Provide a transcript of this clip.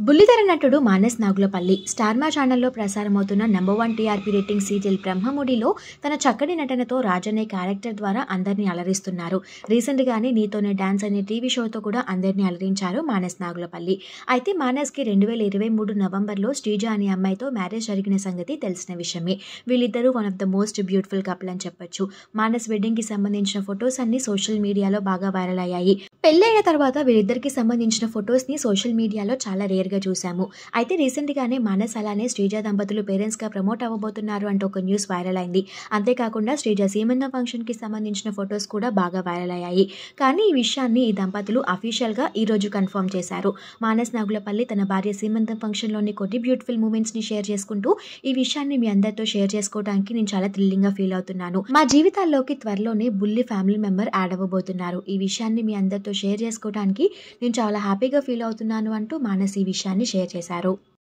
బుల్లితెర నటుడు మానస్ నాగులపల్లి స్టార్ మా ఛానల్లో ప్రసారమవుతున్న నంబర్ 1 టీఆర్పీ రేటింగ్ సీరియల్ బ్రహ్మముడిలో తన చక్కటి నటనతో రాజ్ అనే క్యారెక్టర్ ద్వారా అందరినీ అలరిస్తున్నారు. రీసెంట్గానే నీతోనే డాన్స్ అనే టీవీ షోతో కూడా అందరినీ అలరించారు మానస్ నాగులపల్లి. అయితే మానస్కి 2023 నవంబర్లో శ్రీజ అనే అమ్మాయితో మ్యారేజ్ జరిగిన సంగతి తెలిసిన విషయమే. వీళ్ళిద్దరూ one of the most beautiful couple అని చెప్పొచ్చు. మానస్ వెడ్డింగ్కి సంబంధించిన ఫొటోస్ అన్ని సోషల్ మీడియాలో బాగా వైరల్ అయ్యాయి. పెళ్ళైన తర్వాత వీరిద్దరికి సంబంధించిన ఫొటోస్ని సోషల్ మీడియాలో చాలా రేర్గా చూసాము. అయితే రీసెంట్గానే మానస్ అలానే శ్రీజ దంపతులు పేరెంట్స్గా ప్రమోట్ అవ్వబోతున్నారు అంటూ ఒక న్యూస్ వైరల్ అయింది. అంతేకాకుండా శ్రీజ సీమంతం ఫంక్షన్కి సంబంధించిన ఫొటోస్ కూడా బాగా వైరల్ అయ్యాయి. కానీ ఈ విషయాన్ని ఈ దంపతులు అఫీషియల్గా ఈరోజు కన్ఫర్మ్ చేశారు. మానస్ నాగులపల్లి తన భార్య సీమంతం ఫంక్షన్లోని కొన్ని బ్యూటిఫుల్ మూమెంట్స్ని షేర్ చేసుకుంటూ ఈ విషయాన్ని మీ అందరితో షేర్ చేసుకోవడానికి నేను చాలా థ్రిల్లింగ్గా ఫీల్ అవుతున్నాను. మా జీవితాల్లోకి త్వరలోనే బుల్లి ఫ్యామిలీ మెంబర్ యాడ్ అవ్వబోతున్నారు. ఈ విషయాన్ని మీ అందరితో షేర్ చేసుకోవడానికి నేను చాలా హ్యాపీగా ఫీల్ అవుతున్నాను అంటూ మానస్ ఈ విషయాన్ని షేర్ చేశారు.